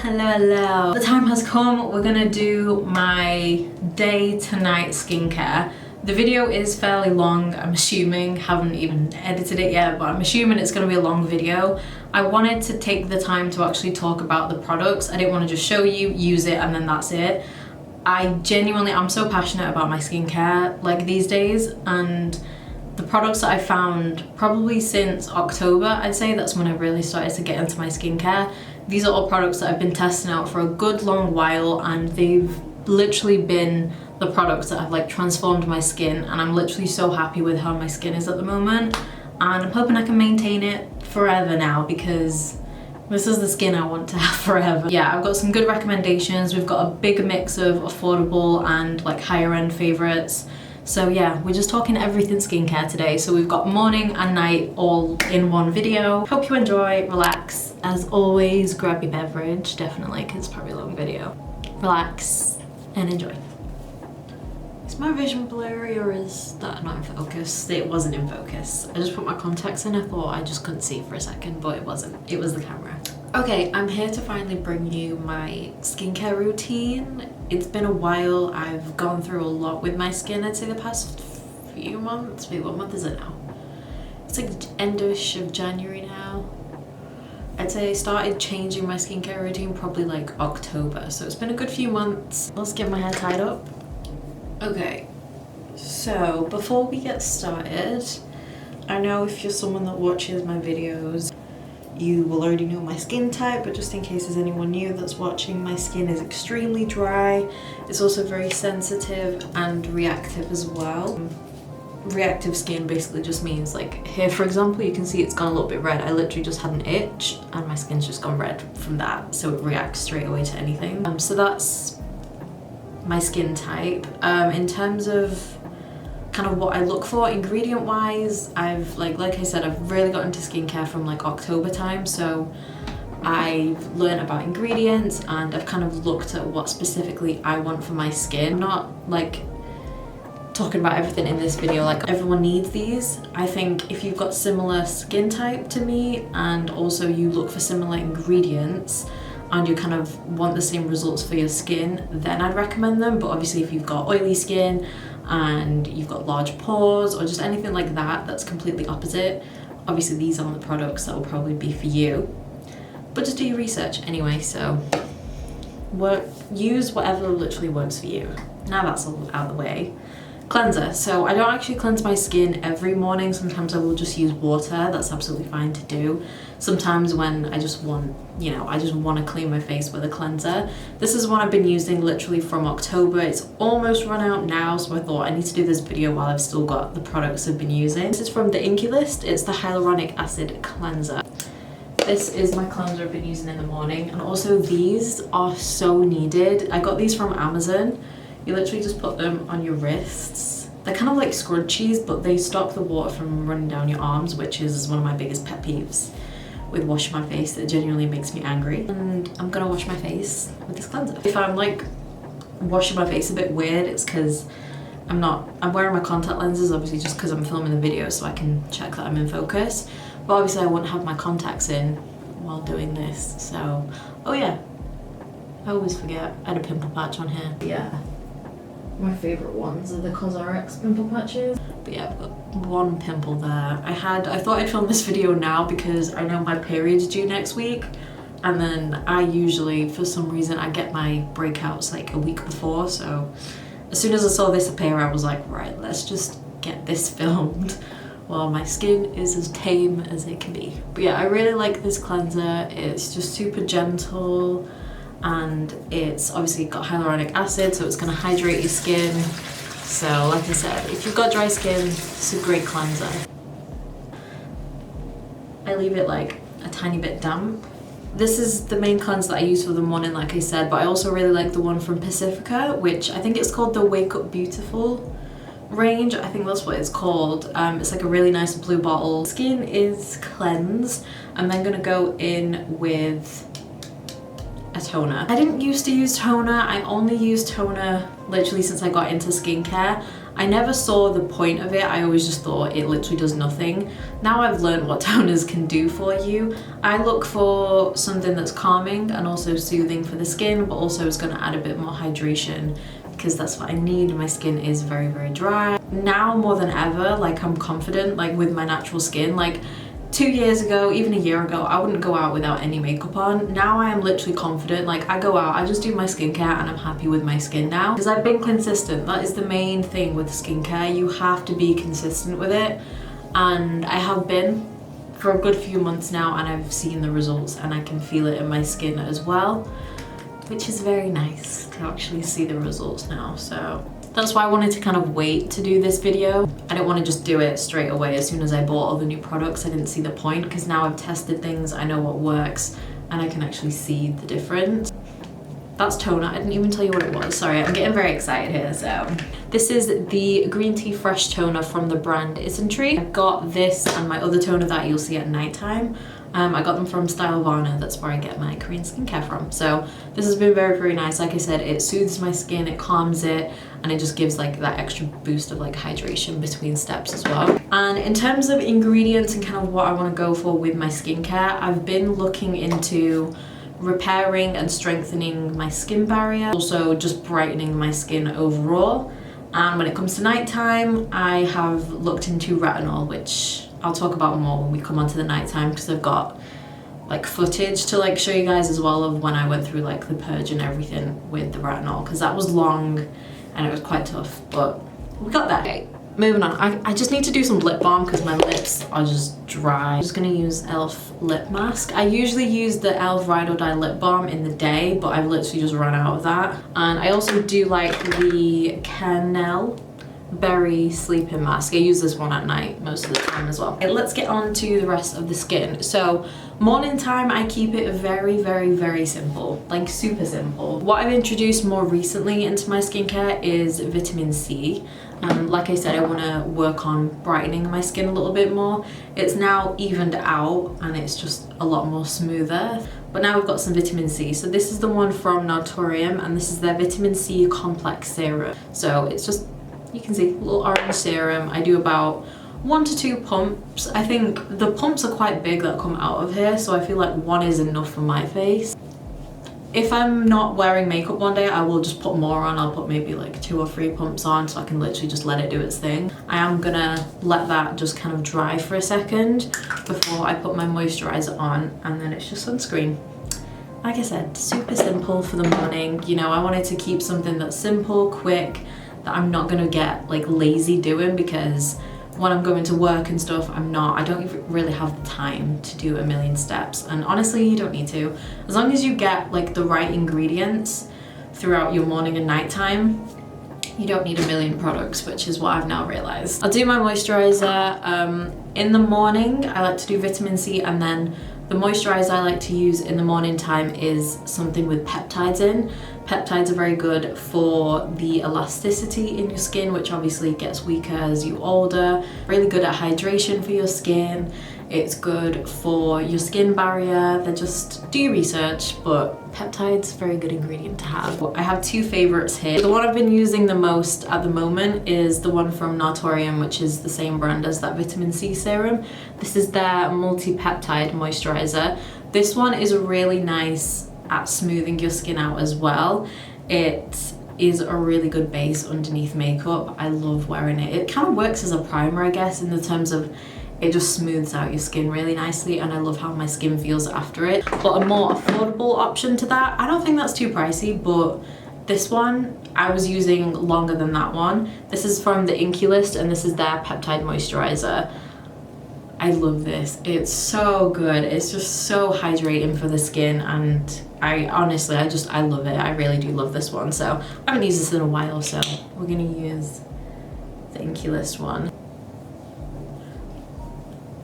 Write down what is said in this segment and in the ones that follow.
hello. The time has come. We're gonna do my day to night skincare. The video is fairly long, I'm assuming. Haven't even edited it yet, but I'm assuming it's gonna be a long video. I wanted to take the time to actually talk about the products. I didn't want to just show you, use it, and then that's it. I'm so passionate about my skincare like these days, and the products that I found probably since October, I'd say that's when I really started to get into my skincare. These are all products that I've been testing out for a good long while, and they've literally been the products that have like transformed my skin, and I'm literally so happy with how my skin is at the moment, and I'm hoping I can maintain it forever now because this is the skin I want to have forever. Yeah, I've got some good recommendations. We've got a big mix of affordable and like higher end favorites. So yeah, we're just talking everything skincare today. So we've got morning and night all in one video. Hope you enjoy, relax. As always, grab your beverage, definitely, because it's probably a long video. Relax and enjoy. Is my vision blurry or is that not in focus? It wasn't in focus. I just put my contacts in. I thought I just couldn't see for a second, but it wasn't. It was the camera. Okay, I'm here to finally bring you my skincare routine. It's been a while. I've gone through a lot with my skin, I'd say the past few months. Wait, what month is it now? It's like endish of January now. I'd say I started changing my skincare routine probably like October. So it's been a good few months. Let's get my hair tied up. Okay, so before we get started, I know if you're someone that watches my videos, you will already know my skin type, but just in case there's anyone new that's watching, my skin is extremely dry. It's also very sensitive and reactive as well. Reactive skin basically just means like here, for example, you can see it's gone a little bit red. I literally just had an itch and my skin's just gone red from that, so it reacts straight away to anything. So that's my skin type. In terms of kind of what I look for ingredient wise, I've like I said, I've really got into skincare from like October time, so I've learned about ingredients and I've kind of looked at what specifically I want for my skin. I'm not like talking about everything in this video like everyone needs these. I think if you've got similar skin type to me and also you look for similar ingredients and you kind of want the same results for your skin, then I'd recommend them. But obviously if you've got oily skin and you've got large pores or just anything like that that's completely opposite, obviously these aren't the products that will probably be for you. But just do your research anyway, so use whatever literally works for you. Now that's all out of the way. Cleanser. So I don't actually cleanse my skin every morning. Sometimes I will just use water. That's absolutely fine to do. Sometimes when I just want, I just want to clean my face with a cleanser. This is one I've been using literally from October. It's almost run out now, so I thought I need to do this video while I've still got the products I've been using. This is from the Inkey list. It's the hyaluronic acid cleanser. This is my cleanser I've been using in the morning, and also these are so needed. I got these from Amazon. You literally just put them on your wrists. They're kind of like scrunchies, but they stop the water from running down your arms, which is one of my biggest pet peeves with washing my face. That genuinely makes me angry. And I'm gonna wash my face with this cleanser. If I'm like washing my face a bit weird, it's because I'm wearing my contact lenses, obviously just because I'm filming the video so I can check that I'm in focus. But obviously I wouldn't have my contacts in while doing this, so, oh yeah. I always forget, I had a pimple patch on here. Yeah. My favourite ones are the CosRx pimple patches. But yeah, I've got one pimple there. I thought I'd film this video now because I know my period's due next week, and then I usually, for some reason, I get my breakouts like a week before, so as soon as I saw this appear, I was like, right, let's just get this filmed while my skin is as tame as it can be. But yeah, I really like this cleanser. It's just super gentle, and it's obviously got hyaluronic acid, so it's going to hydrate your skin. So like I said, if you've got dry skin, it's a great cleanser. I leave it like a tiny bit damp. This is the main cleanser that I use for the morning, like I said, but I also really like the one from Pacifica, which I think it's called the Wake Up Beautiful range. I think that's what it's called. It's like a really nice blue bottle. Skin is cleansed. I'm then going to go in with a toner. I didn't used to use toner. I only use toner literally since I got into skincare, I never saw the point of it. I always just thought it literally does nothing. Now I've learned what toners can do for you. I look for something that's calming and also soothing for the skin, but also is going to add a bit more hydration because that's what I need. My skin is very, very dry. Now more than ever, like I'm confident like with my natural skin. Like 2 years ago, even a year ago, I wouldn't go out without any makeup on. Now I am literally confident. Like I go out, I just do my skincare and I'm happy with my skin now because I've been consistent. That is the main thing with skincare. You have to be consistent with it, and I have been for a good few months now, and I've seen the results and I can feel it in my skin as well, which is very nice to actually see the results now. So that's why I wanted to kind of wait to do this video. I didn't want to just do it straight away as soon as I bought all the new products. I didn't see the point because now I've tested things, I know what works, and I can actually see the difference. That's toner. I didn't even tell you what it was. Sorry, I'm getting very excited here. So this is the Green Tea Fresh Toner from the brand Isntree. I got this and my other toner that you'll see at nighttime. I got them from Stylevana. That's where I get my Korean skincare from. So this has been very, very nice. Like I said, it soothes my skin, it calms it, and it just gives like that extra boost of like hydration between steps as well. And in terms of ingredients and kind of what I want to go for with my skincare, I've been looking into repairing and strengthening my skin barrier, also just brightening my skin overall. And when it comes to nighttime, I have looked into retinol, which I'll talk about more when we come on to the nighttime because I've got like footage to like show you guys as well of when I went through like the purge and everything with the retinol, because that was long and it was quite tough, but we got that. Okay, moving on. I just need to do some lip balm because my lips are just dry. I'm just gonna use e.l.f. lip mask. I usually use the e.l.f. Ride or Die lip balm in the day, but I've literally just run out of that. And I also do like the Canel Berry sleeping mask. I use this one at night most of the time as well. Okay, let's get on to the rest of the skin. So morning time, I keep it very, very, very simple, like super simple. What I've introduced more recently into my skincare is vitamin C. Like I said, I want to work on brightening my skin a little bit more. It's now evened out and it's just a lot more smoother. But now we've got some vitamin C. So this is the one from Naturium, and this is their vitamin C complex serum. So it's just, you can see, a little orange serum. I do about 1 to 2 pumps. I think the pumps are quite big that come out of here, so I feel like 1 is enough for my face. If I'm not wearing makeup one day, I will just put more on. I'll put maybe like 2 or 3 pumps on so I can literally just let it do its thing. I am gonna let that just kind of dry for a second before I put my moisturiser on, and then it's just sunscreen. Like I said, super simple for the morning. You know, I wanted to keep something that's simple, quick, that I'm not gonna get like lazy doing, because when I'm going to work and stuff, I don't even really have the time to do a million steps. And honestly, you don't need to. As long as you get like the right ingredients throughout your morning and nighttime, you don't need a million products, which is what I've now realized. I'll do my moisturizer. In the morning, I like to do vitamin C, and then the moisturizer I like to use in the morning time is something with peptides in. Peptides are very good for the elasticity in your skin, which obviously gets weaker as you older. Really good at hydration for your skin. It's good for your skin barrier. They're just, do your research, but peptides, very good ingredient to have. I have 2 favorites here. The one I've been using the most at the moment is the one from Naturium, which is the same brand as that vitamin C serum. This is their multi-peptide moisturizer. This one is really nice at smoothing your skin out as well. It is a really good base underneath makeup. I love wearing it. It kind of works as a primer, I guess, in the terms of it just smooths out your skin really nicely, and I love how my skin feels after it. But a more affordable option to that, I don't think that's too pricey, but this one I was using longer than that one. This is from the Inkey list, and this is their peptide moisturizer. I love this. It's so good. It's just so hydrating for the skin, and I honestly, I love it. I really do love this one. So I haven't used this in a while, so we're gonna use the Inkey list one.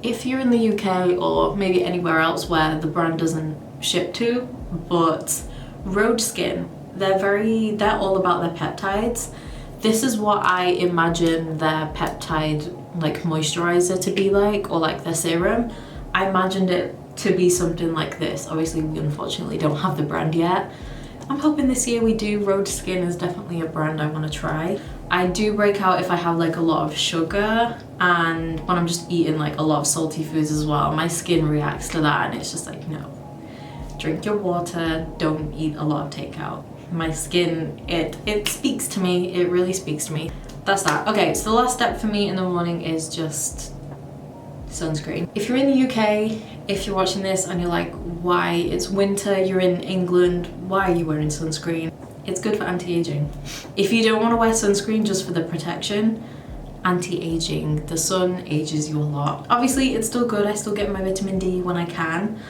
If you're in the UK or maybe anywhere else where the brand doesn't ship to, but Road Skin, they're all about their peptides. This is what I imagine their peptide like moisturizer to be like, or like their serum. I imagined it to be something like this. Obviously we unfortunately don't have the brand yet. I'm hoping this year we do. Road Skin is definitely a brand I want to try. I do break out if I have like a lot of sugar and when I'm just eating like a lot of salty foods as well. My skin reacts to that and it's just like, no, drink your water, don't eat a lot of takeout. My skin, it speaks to me, it really speaks to me. That's that. Okay, so the last step for me in the morning is just sunscreen. If you're in the UK, if you're watching this and you're like, why, it's winter, you're in England, why are you wearing sunscreen? It's good for anti-aging. If you don't want to wear sunscreen just for the protection, anti-aging, the sun ages you a lot. Obviously it's still good, I still get my vitamin D when I can,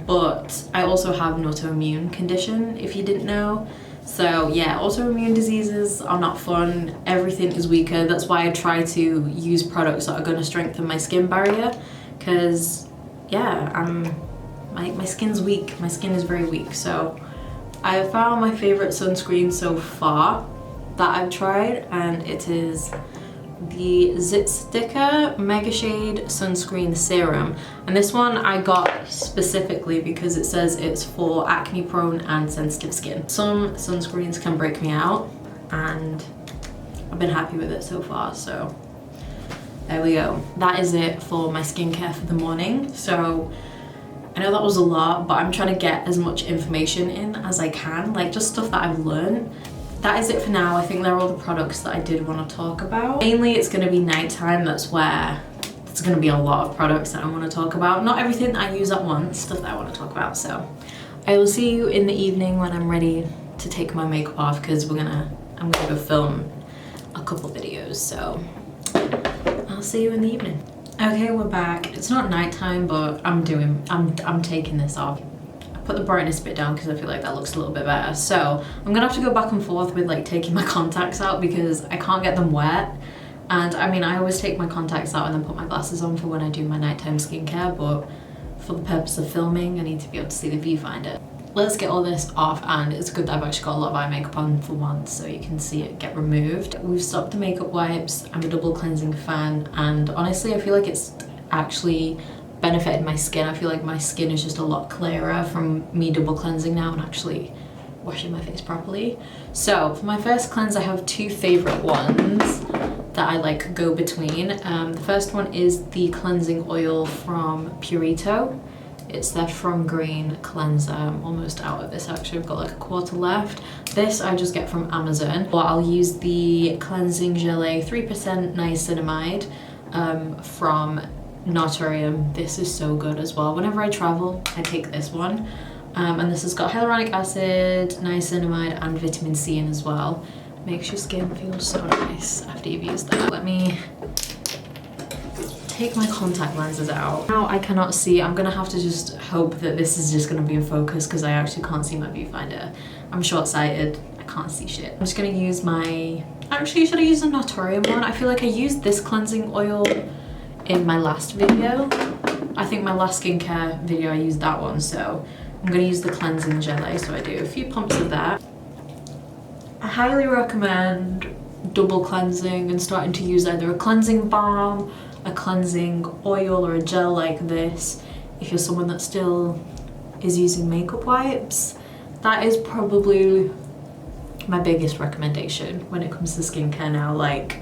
but I also have an autoimmune condition, if you didn't know. So yeah, autoimmune diseases are not fun, everything is weaker. That's why I try to use products that are going to strengthen my skin barrier, because yeah, my skin's weak, my skin is very weak. So I have found my favourite sunscreen so far that I've tried, and it is the Zitsticka Mega Shade Sunscreen Serum. And this one I got specifically because it says it's for acne prone and sensitive skin. Some sunscreens can break me out and I've been happy with it so far, so there we go. That is it for my skincare for the morning. So I know that was a lot, but I'm trying to get as much information in as I can, like just stuff that I've learned. That is it for now. I think they're all the products that I did want to talk about. Mainly it's going to be nighttime. That's where there's going to be a lot of products that I want to talk about. Not everything that I use at once, stuff that I want to talk about. So I will see you in the evening when I'm ready to take my makeup off, because I'm gonna go film a couple videos. So I'll see you in the evening. Okay, we're back. It's not nighttime, but I'm taking this off. Put the brightness a bit down because I feel like that looks a little bit better. So I'm gonna have to go back and forth with like taking my contacts out because I can't get them wet. And I mean, I always take my contacts out and then put my glasses on for when I do my nighttime skincare, but for the purpose of filming, I need to be able to see the viewfinder. Let's get all this off, and it's good that I've actually got a lot of eye makeup on for once so you can see it get removed. We've stopped the makeup wipes. I'm a double cleansing fan, and honestly I feel like it's actually benefited my skin. I feel like my skin is just a lot clearer from me double cleansing now and actually washing my face properly. So for my first cleanse, I have two favorite ones that I like go between. The first one is the cleansing oil from Foreo. It's their From Green cleanser. I'm almost out of this actually, I've got like a quarter left. This I just get from Amazon. Or I'll use the cleansing geleè 3% niacinamide from Naturium. This is so good as well. Whenever I travel, I take this one. And this has got hyaluronic acid, niacinamide, and vitamin C in as well. Makes your skin feel so nice after you've used that. Let me take my contact lenses out. Now I cannot see. I'm gonna have to just hope that this is just gonna be in focus because I actually can't see my viewfinder. I'm short-sighted. I can't see shit. I'm just gonna use my... Actually, should I use the Naturium one? I feel like I used this cleansing oil in my last video. I think my last skincare video I used that one, so I'm going to use the cleansing geleè. So I do a few pumps of that. I highly recommend double cleansing and starting to use either a cleansing balm, a cleansing oil, or a gel like this if you're someone that still is using makeup wipes. That is probably my biggest recommendation when it comes to skincare now. Like,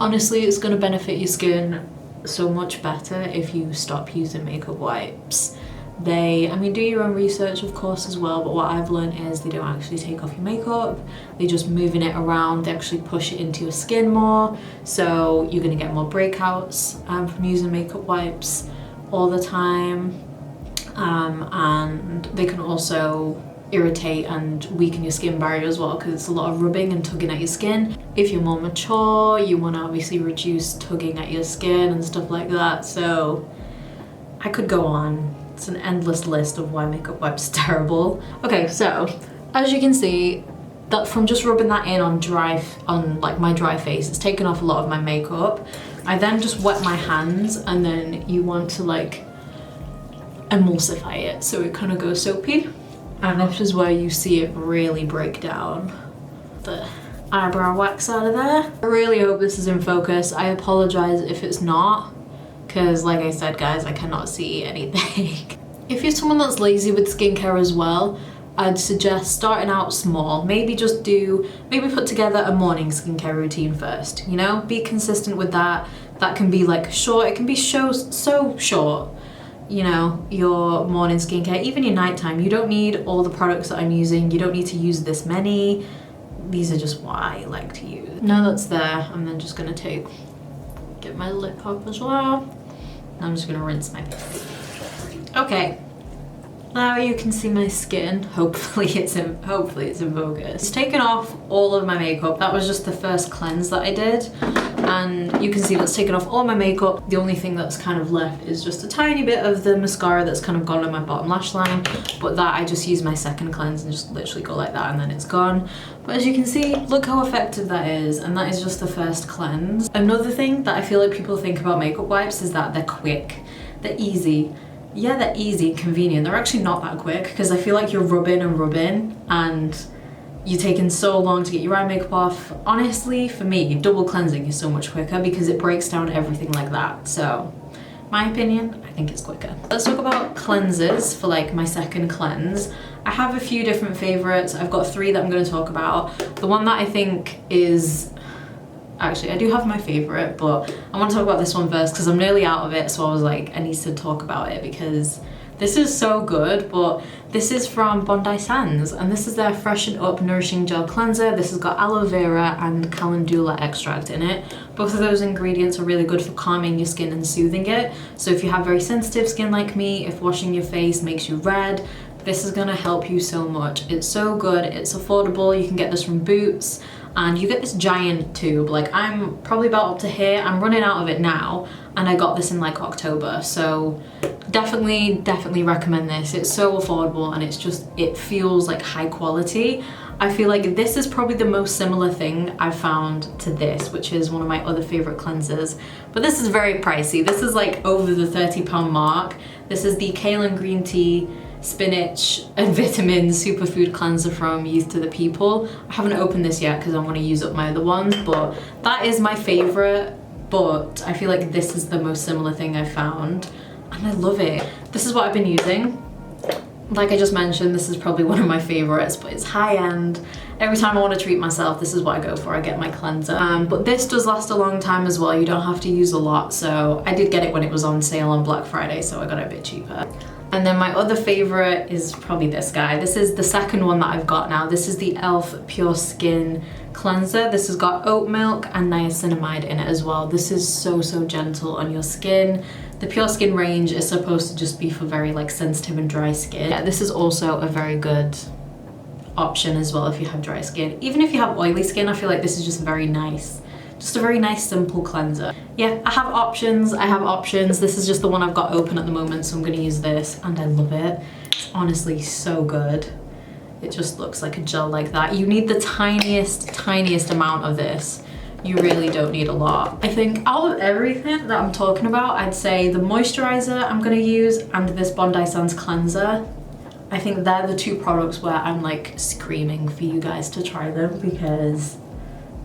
honestly, it's going to benefit your skin so much better if you stop using makeup wipes. I mean, do your own research of course as well, but what I've learned is they don't actually take off your makeup, they're just moving it around, they actually push it into your skin more, so you're gonna get more breakouts from using makeup wipes all the time, and they can also irritate and weaken your skin barrier as well because it's a lot of rubbing and tugging at your skin. If you're more mature, you want to obviously reduce tugging at your skin and stuff like that. So I could go on. It's an endless list of why makeup wipes are terrible. Okay, so as you can see, that from just rubbing that in on like my dry face, it's taken off a lot of my makeup. I then just wet my hands, and then you want to like emulsify it so it kind of goes soapy. And this is where you see it really break down the eyebrow wax out of there. I really hope this is in focus. I apologize if it's not, because like I said guys, I cannot see anything. If you're someone that's lazy with skincare as well, I'd suggest starting out small. Maybe put together a morning skincare routine first, you know? Be consistent with that. That can be like short, it can be so short, you know, your morning skincare, even your nighttime. You don't need all the products that I'm using. You don't need to use this many. These are just what I like to use. Now that's there, I'm then just gonna get my lip up as well. And I'm just gonna rinse my face. Okay. Now you can see my skin. Hopefully it's in focus. It's taken off all of my makeup. That was just the first cleanse that I did. And you can see that's taken off all my makeup. The only thing that's kind of left is just a tiny bit of the mascara that's kind of gone on my bottom lash line. But that I just use my second cleanse and just literally go like that and then it's gone. But as you can see, look how effective that is. And that is just the first cleanse. Another thing that I feel like people think about makeup wipes is that they're quick. They're easy. Yeah, they're easy and convenient. They're actually not that quick because I feel like you're rubbing and you're taking so long to get your eye makeup off. Honestly, for me, double cleansing is so much quicker because it breaks down everything like that. So, my opinion, I think it's quicker. Let's talk about cleansers for like my second cleanse. I have a few different favorites. I've got 3 that I'm going to talk about. The one that I think is... Actually, I do have my favorite, but I want to talk about this one first because I'm nearly out of it, so I was like, I need to talk about it because this is so good. But this is from Bondi Sands, and this is their Freshen Up Nourishing Gel Cleanser. This has got aloe vera and calendula extract in it. Both of those ingredients are really good for calming your skin and soothing it. So if you have very sensitive skin like me, if washing your face makes you red, this is gonna help you so much. It's so good, it's affordable. You can get this from Boots. And you get this giant tube. Like, I'm probably about up to here. I'm running out of it now, and I got this in like October, so definitely recommend this. It's so affordable and it feels like high quality. I feel like this is probably the most similar thing I've found to this, which is one of my other favorite cleansers, but this is very pricey. This is like over the £30 mark. This is the Kale and Green Tea Spinach and Vitamin Superfood Cleanser from Youth to the People. I haven't opened this yet because I want to use up my other ones, but that is my favorite. But I feel like this is the most similar thing I've found, and I love it. This is what I've been using. Like I just mentioned, this is probably one of my favorites, but it's high end. Every time I want to treat myself, this is what I go for. I get my cleanser. But this does last a long time as well. You don't have to use a lot. So I did get it when it was on sale on Black Friday, so I got it a bit cheaper. And then my other favorite is probably this guy. This is the second one that I've got now. This is the e.l.f. Pure Skin Cleanser. This has got oat milk and niacinamide in it as well. This is so gentle on your skin. The Pure Skin range is supposed to just be for very like sensitive and dry skin. Yeah, this is also a very good option as well if you have dry skin. Even if you have oily skin, I feel like this is just very nice. Just a very nice simple cleanser. Yeah, I have options. This is just the one I've got open at the moment, so I'm gonna use this, and I love it. It's honestly so good. It just looks like a gel like that. You need the tiniest amount of this. You really don't need a lot. I think out of everything that I'm talking about, I'd say the moisturiser I'm gonna use and this Bondi Sands cleanser, I think they're the 2 products where I'm like screaming for you guys to try them because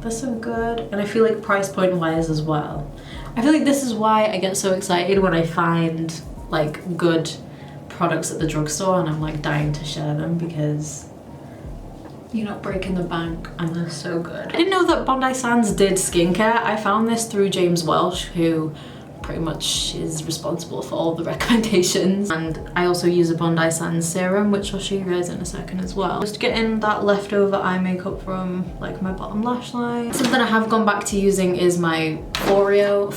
they're so good. And I feel like price point wise as well. I feel like this is why I get so excited when I find like good products at the drugstore and I'm like dying to share them because you're not breaking the bank and they're so good. I didn't know that Bondi Sands did skincare. I found this through James Welsh, who pretty much is responsible for all the recommendations. And I also use a Bondi Sands serum, which I'll show you guys in a second as well. Just getting that leftover eye makeup from like my bottom lash line. Something I have gone back to using is my Foreo,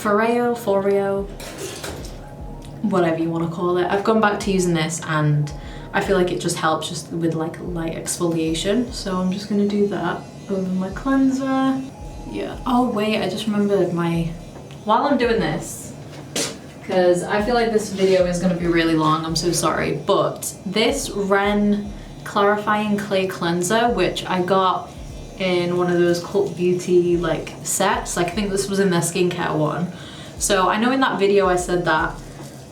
whatever you want to call it. I've gone back to using this and I feel like it just helps just with like light exfoliation. So I'm just gonna do that over my cleanser. Yeah. Oh wait, I just remembered while I'm doing this, because I feel like this video is gonna be really long, I'm so sorry, but this Ren Clarifying Clay Cleanser, which I got in one of those Cult Beauty like sets, like I think this was in their skincare one. So I know in that video I said that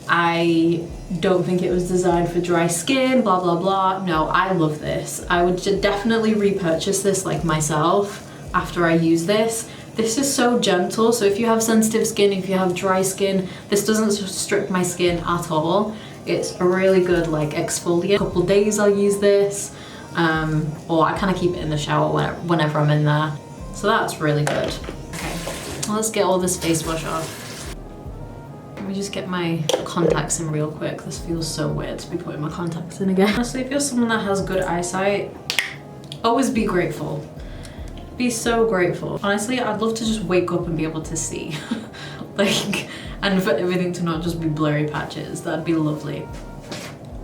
I don't think it was designed for dry skin, blah blah blah. No, I love this. I would definitely repurchase this like myself after I use this. This is so gentle, so if you have sensitive skin, if you have dry skin, this doesn't strip my skin at all. It's a really good like exfoliant. A couple days I'll use this. or I kind of keep it in the shower whenever I'm in there. So that's really good. Okay, well, let's get all this face wash off. Let me just get my contacts in real quick. This feels so weird to be putting my contacts in again. Honestly, if you're someone that has good eyesight, always be grateful. Be so grateful. Honestly, I'd love to just wake up and be able to see. Like, and for everything to not just be blurry patches. That'd be lovely.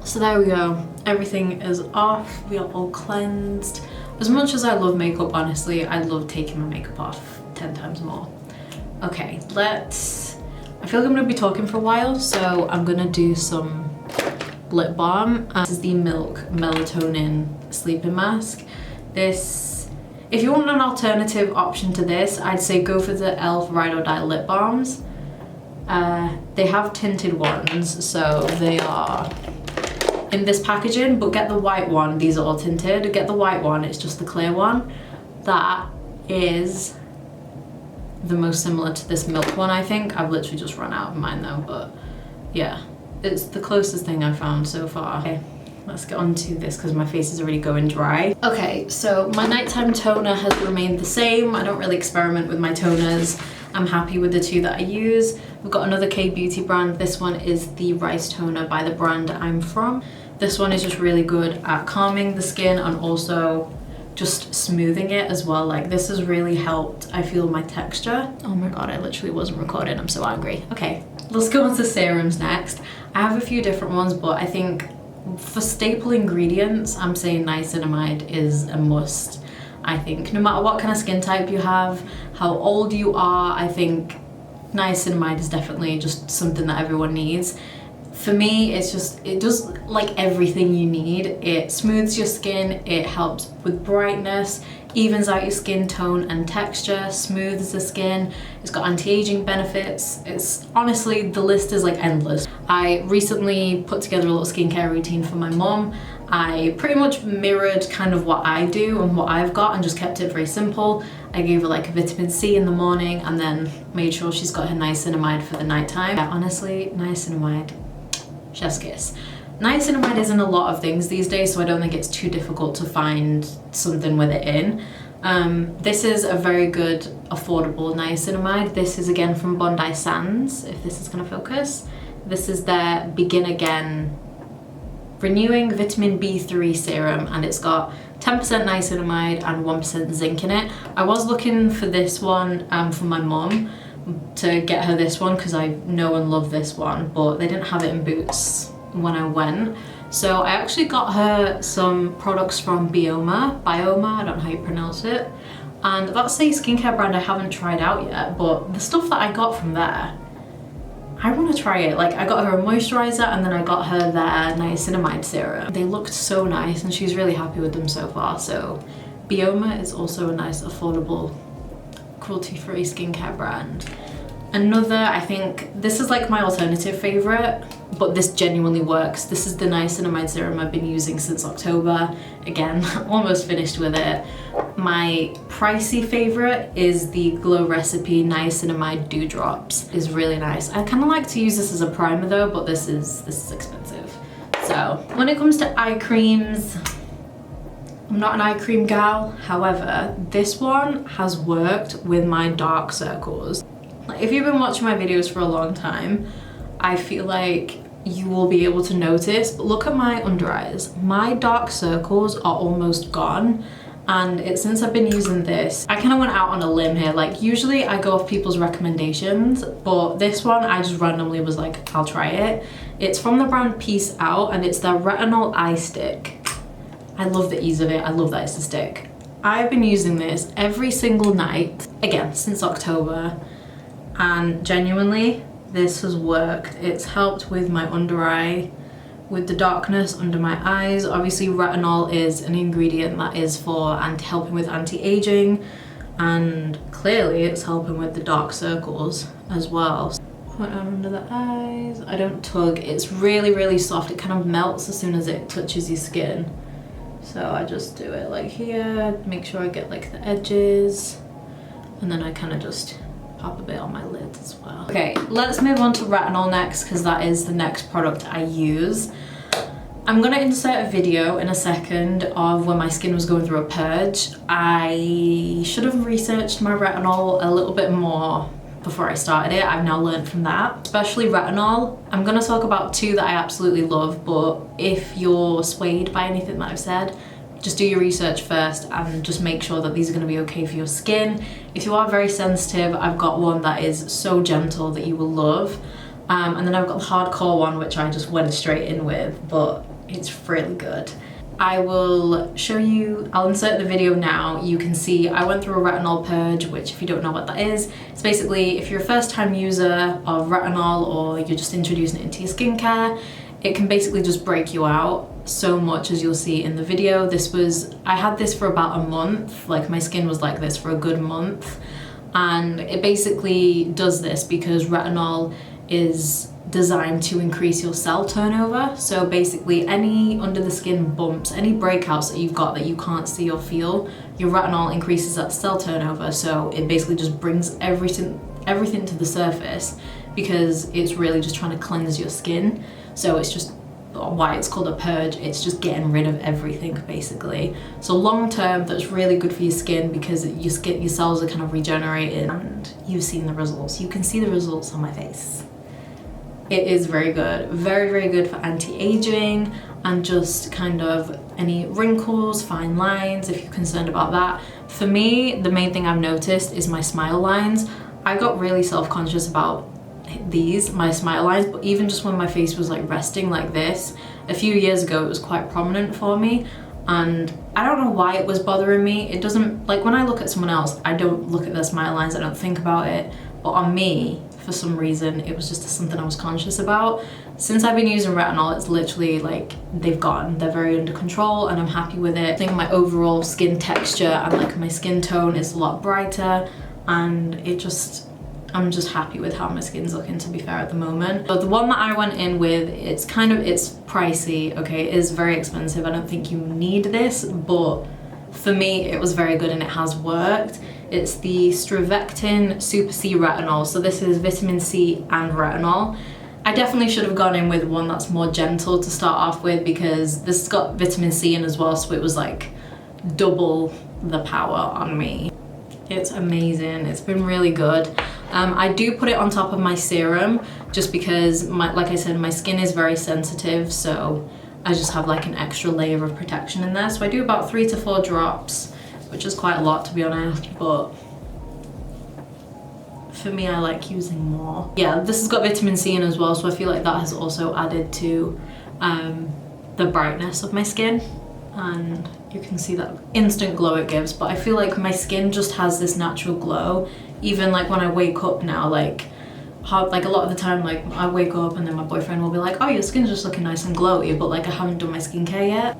So there we go. Everything is off. We are all cleansed. As much as I love makeup, honestly, I love taking my makeup off 10 times more. Okay, I feel like I'm gonna be talking for a while, so I'm gonna do some lip balm. This is the Milk Melatonin Sleeping Mask. This, if you want an alternative option to this, I'd say go for the e.l.f. Ride or Die lip balms. They have tinted ones, so they are in this packaging, but get the white one. These are all tinted. Get the white one, it's just the clear one. That is the most similar to this Milk one, I think. I've literally just run out of mine though, but yeah, it's the closest thing I've found so far. Okay, let's get on to this because my face is already going dry. Okay, so my nighttime toner has remained the same. I don't really experiment with my toners. I'm happy with the two that I use. We've got another K-beauty brand. This one is the Rice Toner by the brand I'm From. This one is just really good at calming the skin and also just smoothing it as well. Like, this has really helped, I feel, my texture. Oh my god, I literally wasn't recording. I'm so angry. Okay, let's go on to serums next. I have a few different ones, but I think for staple ingredients, I'm saying niacinamide is a must. I think no matter what kind of skin type you have, how old you are, I think niacinamide is definitely just something that everyone needs. For me, it's just, it does like everything you need. It smooths your skin, it helps with brightness, evens out your skin tone and texture, smooths the skin. It's got anti-aging benefits. It's honestly, the list is like endless. I recently put together a little skincare routine for my mom. I pretty much mirrored kind of what I do and what I've got and just kept it very simple. I gave her like a vitamin C in the morning and then made sure she's got her niacinamide for the nighttime. Yeah, honestly, niacinamide, chef's kiss. Niacinamide is in a lot of things these days, so I don't think it's too difficult to find something with it in. This is a very good, affordable niacinamide. This is again from Bondi Sands, if this is gonna focus. This is their Begin Again Renewing Vitamin B3 Serum, and it's got 10% niacinamide and 1% zinc in it. I was looking for this one for my mum, to get her this one because I know and love this one, but they didn't have it in Boots when I went. So I actually got her some products from Bioma, I don't know how you pronounce it. And that's a skincare brand I haven't tried out yet, but the stuff that I got from there, I want to try it. Like, I got her a moisturiser and then I got her their niacinamide serum. They looked so nice and she's really happy with them so far. So Bioma is also a nice, affordable, cruelty-free skincare brand. Another, I think, this is like my alternative favourite, but this genuinely works. This is the niacinamide serum I've been using since October. Again, almost finished with it. My pricey favourite is the Glow Recipe Niacinamide Dewdrops. It's really nice. I kind of like to use this as a primer though, but this is expensive. So when it comes to eye creams, I'm not an eye cream gal. However, this one has worked with my dark circles. Like, if you've been watching my videos for a long time, I feel like you will be able to notice, but look at my under eyes. My dark circles are almost gone, and since I've been using this, I kind of went out on a limb here. Like, usually I go off people's recommendations, but this one I just randomly was like, I'll try it. It's from the brand Peace Out, and it's their Retinol Eye Stick. I love the ease of it. I love that it's a stick. I've been using this every single night, again, since October, and genuinely, this has worked. It's helped with my under eye, with the darkness under my eyes. Obviously, retinol is an ingredient that is for helping with anti-aging, and clearly it's helping with the dark circles as well. Put it under the eyes. I don't tug. It's really, really soft. It kind of melts as soon as it touches your skin. So I just do it like here, make sure I get like the edges, and then I kind of just pop a bit on my lids as well. Okay, let's move on to retinol next, because that is the next product I use. I'm gonna insert a video in a second of when my skin was going through a purge. I should have researched my retinol a little bit more before I started it. I've now learned from that, especially retinol. I'm gonna talk about two that I absolutely love, but if you're swayed by anything that I've said, just do your research first and just make sure that these are gonna be okay for your skin. If you are very sensitive, I've got one that is so gentle that you will love. And then I've got the hardcore one, which I just went straight in with, but it's really good. I will show you, I'll insert the video now. You can see I went through a retinol purge, which if you don't know what that is, it's basically if you're a first time user of retinol or you're just introducing it into your skincare, it can basically just break you out so much, as you'll see in the video. I had this for about a month, like my skin was like this for a good month. And it basically does this because retinol is designed to increase your cell turnover. So basically any under the skin bumps, any breakouts that you've got that you can't see or feel, your retinol increases that cell turnover. So it basically just brings everything to the surface because it's really just trying to cleanse your skin. So it's just why it's called a purge. It's just getting rid of everything basically. So long term, that's really good for your skin because your cells are kind of regenerating, and you've seen the results. You can see the results on my face. It is very good, very, very good for anti-aging and just kind of any wrinkles, fine lines, if you're concerned about that. For me, the main thing I've noticed is my smile lines. I got really self-conscious about my smile lines, but even just when my face was like resting like this, a few years ago, it was quite prominent for me. And I don't know why it was bothering me. It doesn't, like when I look at someone else, I don't look at their smile lines, I don't think about it. But on me, for some reason, it was just something I was conscious about. Since I've been using retinol, it's literally like they're very under control and I'm happy with it. I think my overall skin texture and like my skin tone is a lot brighter, and I'm just happy with how my skin's looking, to be fair, at the moment. But the one that I went in with, it's pricey, okay? It is very expensive. I don't think you need this, but for me, it was very good and it has worked. It's the Strivectin Super C Retinol. So this is vitamin C and retinol. I definitely should have gone in with one that's more gentle to start off with because this has got vitamin C in as well, so it was like double the power on me. It's amazing. It's been really good. I do put it on top of my serum just because, like I said, my skin is very sensitive, so I just have like an extra layer of protection in there. So I do about 3 to 4 drops, which is quite a lot to be honest, but for me, I like using more. Yeah, this has got vitamin C in as well, so I feel like that has also added to the brightness of my skin. And you can see that instant glow it gives, but I feel like my skin just has this natural glow. Even like when I wake up now, like a lot of the time, like I wake up and then my boyfriend will be like, oh, your skin's just looking nice and glowy, but like I haven't done my skincare yet.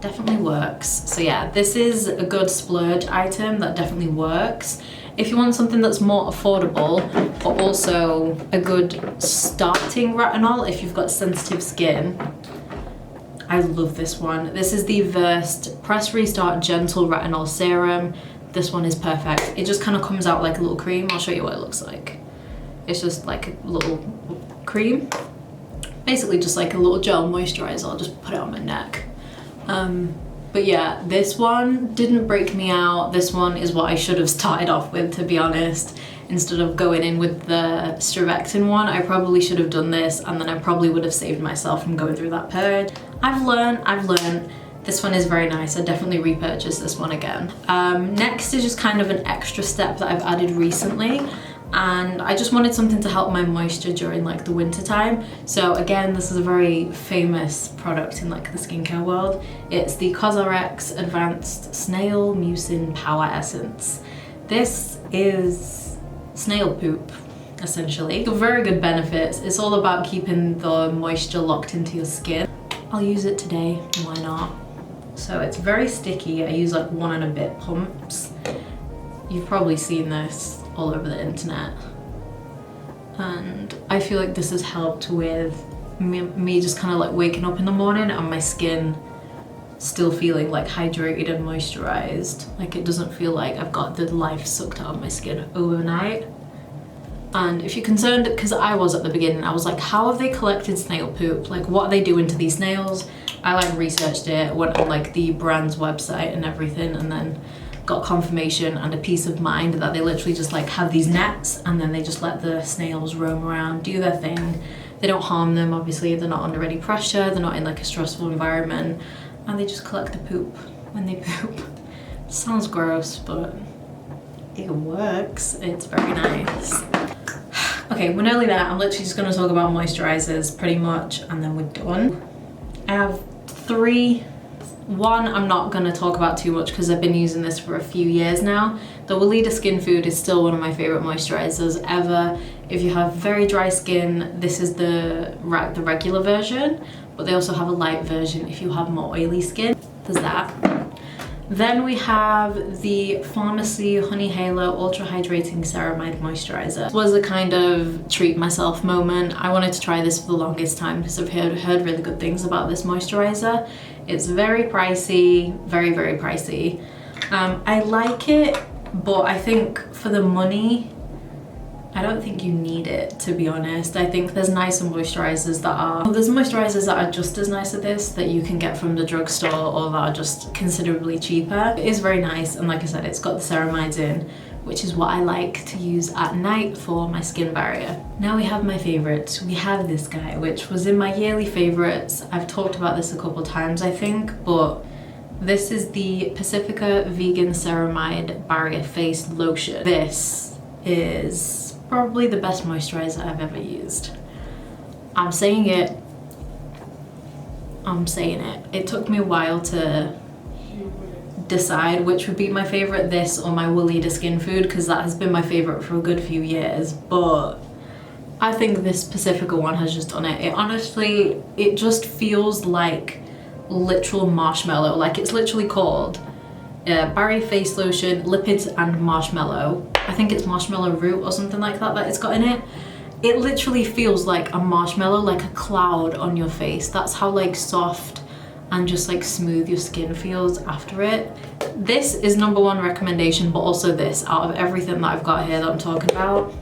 Definitely works. So yeah, this is a good splurge item that definitely works. If you want something that's more affordable, but also a good starting retinol if you've got sensitive skin, I love this one. This is the Versed Press Restart Gentle Retinol Serum. This one is perfect. It just kind of comes out like a little cream. I'll show you what it looks like. It's just like a little cream. Basically just like a little gel moisturiser. I'll just put it on my neck. But yeah, this one didn't break me out. This one is what I should have started off with, to be honest. Instead of going in with the Strivectin one, I probably should have done this, and then I probably would have saved myself from going through that purge. I've learned. This one is very nice. I definitely repurchase this one again. Next is just kind of an extra step that I've added recently, and I just wanted something to help my moisture during like the winter time. So again, this is a very famous product in like the skincare world. It's the COSRX Advanced Snail Mucin Power Essence. This is snail poop, essentially. Very good benefits. It's all about keeping the moisture locked into your skin. I'll use it today, why not? So it's very sticky. I use like 1 and a bit pumps. You've probably seen this all over the internet. And I feel like this has helped with me just kind of like waking up in the morning and my skin still feeling like hydrated and moisturized. Like it doesn't feel like I've got the life sucked out of my skin overnight. And if you're concerned, because I was at the beginning, I was like, how have they collected snail poop? Like, what are they doing to these snails? I like researched it, went on like the brand's website and everything, and then got confirmation and a peace of mind that they literally just like have these nets and then they just let the snails roam around, do their thing. They don't harm them, obviously, they're not under any pressure, they're not in like a stressful environment, and they just collect the poop when they poop. Sounds gross, but it works. It's very nice. Okay, we're nearly there. I'm literally just gonna talk about moisturizers pretty much, and then we're done. I have 3. One I'm not gonna talk about too much because I've been using this for a few years now. The Weleda Skin Food is still one of my favorite moisturizers ever. If you have very dry skin, this is the regular version, but they also have a light version if you have more oily skin. There's that. Then we have the Pharmacy Honey Halo Ultra Hydrating Ceramide Moisturizer. This was a kind of treat myself moment. I wanted to try this for the longest time because I've heard really good things about this moisturizer. It's very pricey, very, very pricey. I like it, but I think for the money, I don't think you need it, to be honest. I think there's nicer moisturizers that are, there's moisturizers that are just as nice as this that you can get from the drugstore or that are just considerably cheaper. It is very nice, and like I said, it's got the ceramides in, which is what I like to use at night for my skin barrier. Now we have my favorites. We have this guy, which was in my yearly favorites. I've talked about this a couple times, I think, but this is the Pacifica Vegan Ceramide Barrier Face Lotion. This is probably the best moisturizer I've ever used. I'm saying it. I'm saying it. It took me a while to decide which would be my favorite, this or my Weleda Skin Food, because that has been my favorite for a good few years, but I think this Pacifica one has just done it. It honestly, it just feels like literal marshmallow. Like, it's literally called Barrier Face Lotion, Lipids and Marshmallow. I think it's marshmallow root or something like that it's got in it. It literally feels like a marshmallow, like a cloud on your face. That's how like soft and just like smooth your skin feels after it. This is #1 recommendation, but also this, out of everything that I've got here that I'm talking about.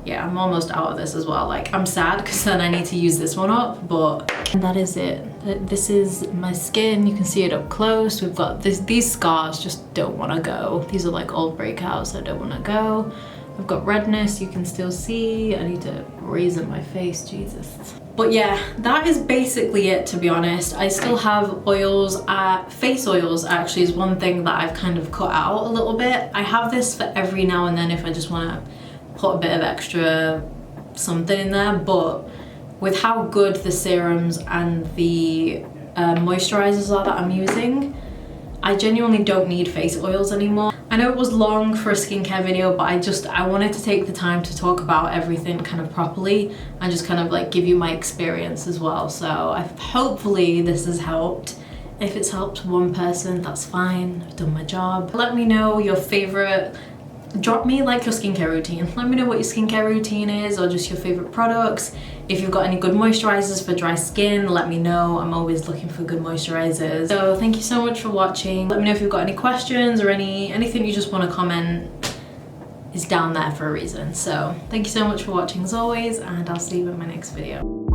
Yeah, I'm almost out of this as well. Like, I'm sad because then I need to use this one up, but that is it. This is my skin. You can see it up close. We've got these scars just don't want to go. These are like old breakouts that don't want to go. I've got redness, you can still see. I need to reason my face, Jesus. But yeah, that is basically it, to be honest. I still have oils. Face oils actually is one thing that I've kind of cut out a little bit. I have this for every now and then if I just want to put a bit of extra something in there, but with how good the serums and the moisturizers are that I'm using, I genuinely don't need face oils anymore. I know it was long for a skincare video, but I wanted to take the time to talk about everything kind of properly and just kind of like give you my experience as well. So hopefully this has helped. If it's helped one person, that's fine. I've done my job. Let me know your favorite. Drop me like your skincare routine. Let me know what your skincare routine is, or just your favorite products. If you've got any good moisturizers for dry skin, let me know. I'm always looking for good moisturizers. So thank you so much for watching. Let me know if you've got any questions or anything you just want to comment is down there for a reason. So thank you so much for watching as always, and I'll see you in my next video.